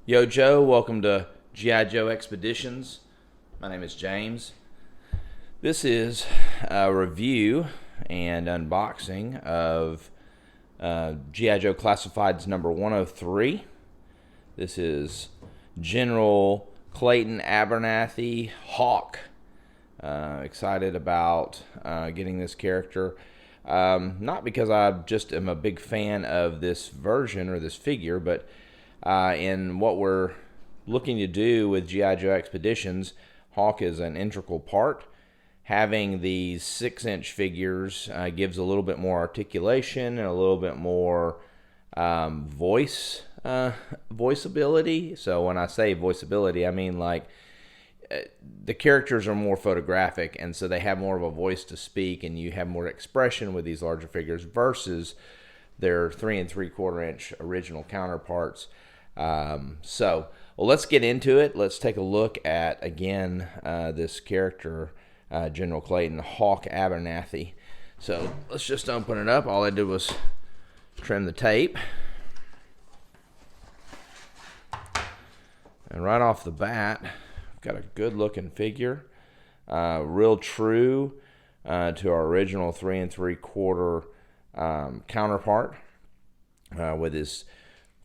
Yo, Joe, welcome to G.I.Joe Expeditions. My name is James. This is a review and unboxing of G.I.Joe Classified's number 103. This is General Clayton Abernathy Hawk. Excited about getting this character. Not because I just am a big fan of this version or this figure, but in what we're looking to do with G.I. Joe Expeditions, Hawk is an integral part. Having these 6-inch figures gives a little bit more articulation and a little bit more voiceability. So when I say voiceability, I mean like the characters are more photographic, and so they have more of a voice to speak, and you have more expression with these larger figures versus their 3 3/4 inch original counterparts. Well, let's get into it. Let's take a look at, again, this character, General Clayton, Hawk Abernathy. So let's just open it up. All I did was trim the tape. And right off the bat, I've got a good looking figure. Real true to our original 3 3/4 counterpart, with his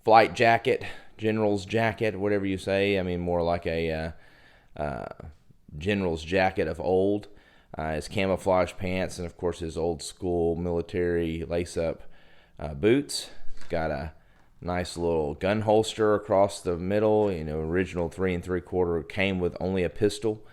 flight jacket, general's jacket, whatever you say. I mean, more like a general's jacket of old. His camouflage pants, and of course his old school military lace-up boots. He's got a nice little gun holster across the middle. You know, original 3 3/4 came with only a pistol.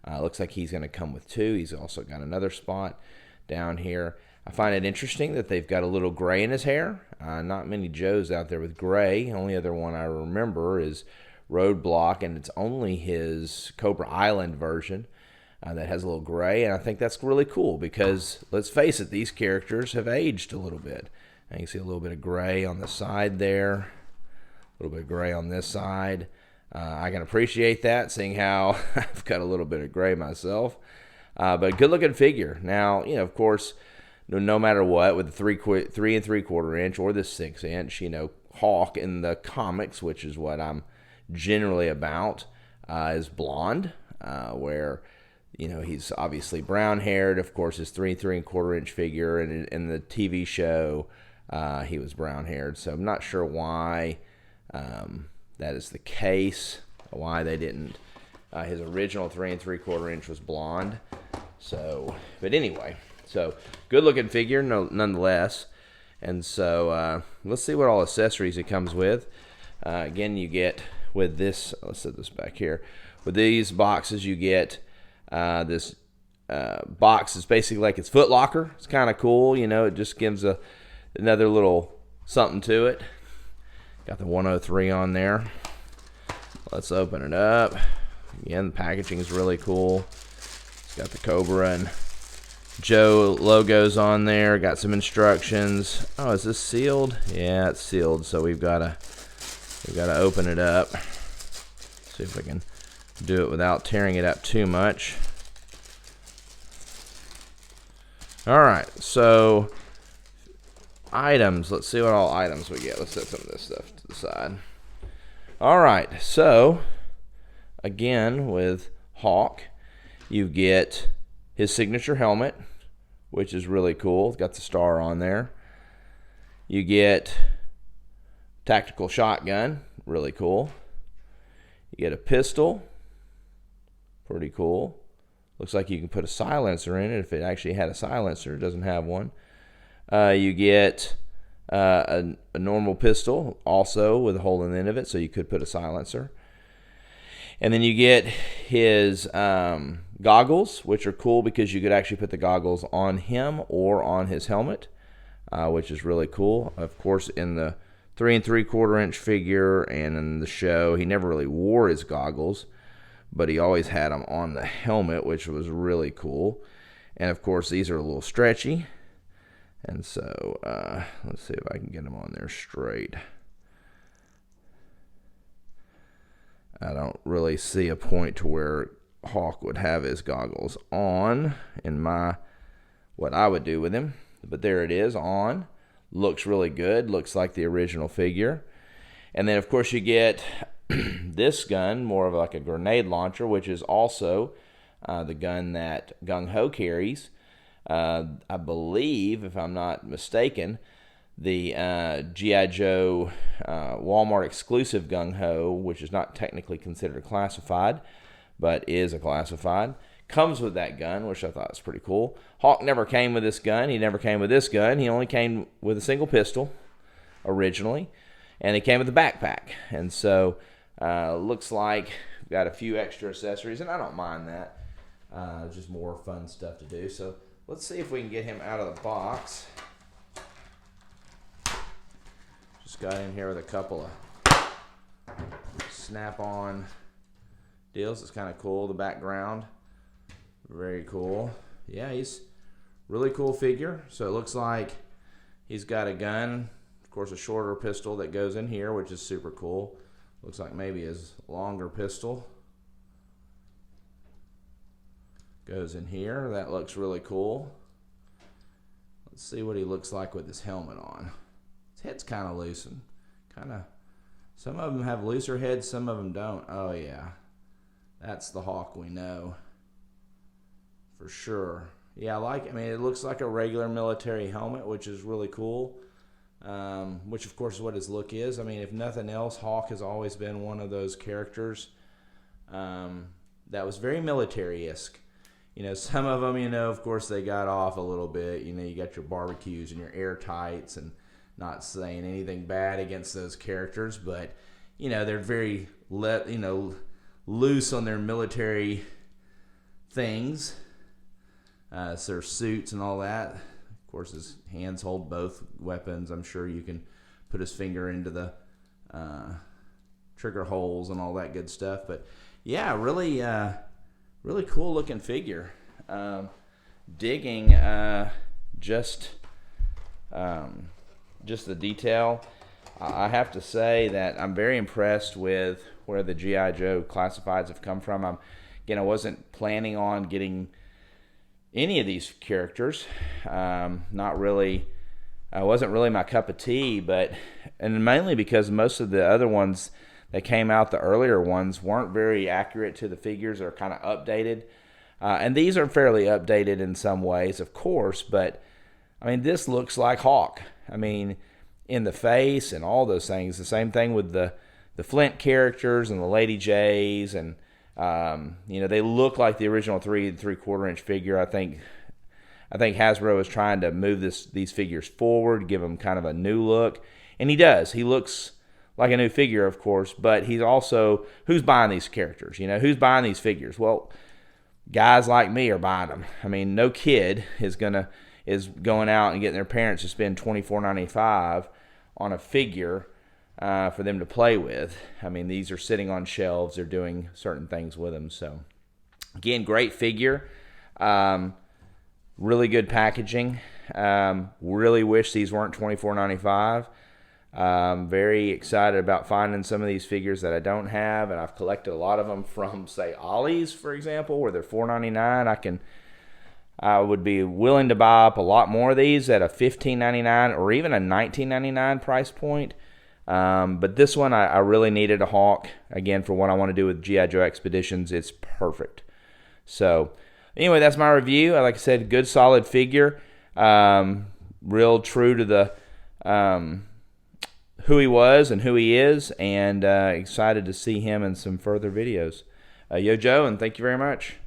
Looks like he's going to come with 2. He's also got another spot down here. I find it interesting that they've got a little gray in his hair. Not many Joes out there with gray. Only other one I remember is Roadblock, and it's only his Cobra Island version that has a little gray, and I think that's really cool because, let's face it, these characters have aged a little bit. And you can see a little bit of gray on the side there, a little bit of gray on this side. I can appreciate that, seeing how I've got a little bit of gray myself. But good looking figure. Now, you know, of course, no matter what, with the 3 3/4 inch or the 6 inch, you know, Hawk in the comics, which is what I'm generally about, is blonde, where, you know, he's obviously brown haired. Of course, his 3 3/4 inch figure, and in the TV show, he was brown haired. So I'm not sure why that is the case, why they didn't. His original 3 3/4 inch was blonde. So, but anyway. So, good-looking figure, nonetheless. And so, let's see what all accessories it comes with. Again, you get with this, let's set this back here. With these boxes, you get this box is basically like its Foot Locker. It's kind of cool, you know. It just gives another little something to it. Got the 103 on there. Let's open it up. Again, the packaging is really cool. It's got the Cobra and Joe logos on there. Got some instructions. Oh, is this sealed? Yeah, it's sealed. So we've got to open it up. See if I can do it without tearing it up too much. All right. So items. Let's see what all items we get. Let's set some of this stuff to the side. All right. So again, with Hawk, you get his signature helmet, which is really cool. It's got the star on there. You get tactical shotgun, really cool. You get a pistol, pretty cool. Looks like you can put a silencer in it if it actually had a silencer. It doesn't have one. You get a normal pistol, also with a hole in the end of it, so you could put a silencer. And then you get his goggles, which are cool because you could actually put the goggles on him or on his helmet, which is really cool. Of course, in the 3 3/4 inch figure and in the show, he never really wore his goggles, but he always had them on the helmet, which was really cool. And of course, these are a little stretchy. And so, let's see if I can get them on there straight. I don't really see a point to where Hawk would have his goggles on in what I would do with him. But there it is, on. Looks really good. Looks like the original figure. And then, of course, you get This gun, more of like a grenade launcher, which is also the gun that Gung Ho carries. I believe, if I'm not mistaken, the G.I. Joe Walmart exclusive Gung Ho, which is not technically considered classified, but is a classified, comes with that gun, which I thought was pretty cool. Hawk never came with this gun. He never came with this gun. He only came with a single pistol originally, and he came with a backpack. And so looks like we've got a few extra accessories, and I don't mind that. Just more fun stuff to do. So let's see if we can get him out of the box. Just got in here with a couple of snap-on deals. It's kind of cool, the background. Very cool. Yeah, he's really cool figure. So it looks like he's got a gun, of course a shorter pistol that goes in here, which is super cool. Looks like maybe his longer pistol goes in here. That looks really cool. Let's see what he looks like with his helmet on. His head's kind of loose and some of them have looser heads, some of them don't. Oh yeah, that's the Hawk we know for sure. Yeah, I mean, it looks like a regular military helmet, which is really cool. Which of course is what his look is. I mean, if nothing else, Hawk has always been one of those characters that was very military-esque. You know, some of them, you know, of course they got off a little bit. You know, you got your barbecues and your airtights, and not saying anything bad against those characters, but you know, they're very loose on their military things. So their suits and all that. Of course, his hands hold both weapons. I'm sure you can put his finger into the trigger holes and all that good stuff. But yeah, really cool looking figure. Digging just the detail. I have to say that I'm very impressed with where the G.I. Joe Classifieds have come from. I wasn't planning on getting any of these characters. Not really. Wasn't really my cup of tea, and mainly because most of the other ones that came out, the earlier ones, weren't very accurate to the figures, or kind of updated. And these are fairly updated in some ways, of course, but I mean, this looks like Hawk. I mean, in the face and all those things. The same thing with the Flint characters and the Lady Jays, and they look like the original 3 3/4 inch figure. I think Hasbro is trying to move these figures forward, give them kind of a new look, and he does. He looks like a new figure, of course, but he's also, who's buying these characters? You know, who's buying these figures? Well, guys like me are buying them. I mean, no kid is going out and getting their parents to spend $24.95 on a figure for them to play with. I mean, these are sitting on shelves. They're doing certain things with them. So, again, great figure. Really good packaging. Really wish these weren't $24.95. Very excited about finding some of these figures that I don't have, and I've collected a lot of them from, say, Ollie's, for example, where they're $4.99. I would be willing to buy up a lot more of these at a $15.99 or even a $19.99 price point. But this one, I really needed a Hawk. Again, for what I want to do with G.I. Joe Expeditions, it's perfect. So, anyway, that's my review. Like I said, good, solid figure. Real true to the who he was and who he is, and excited to see him in some further videos. Yo, Joe, and thank you very much.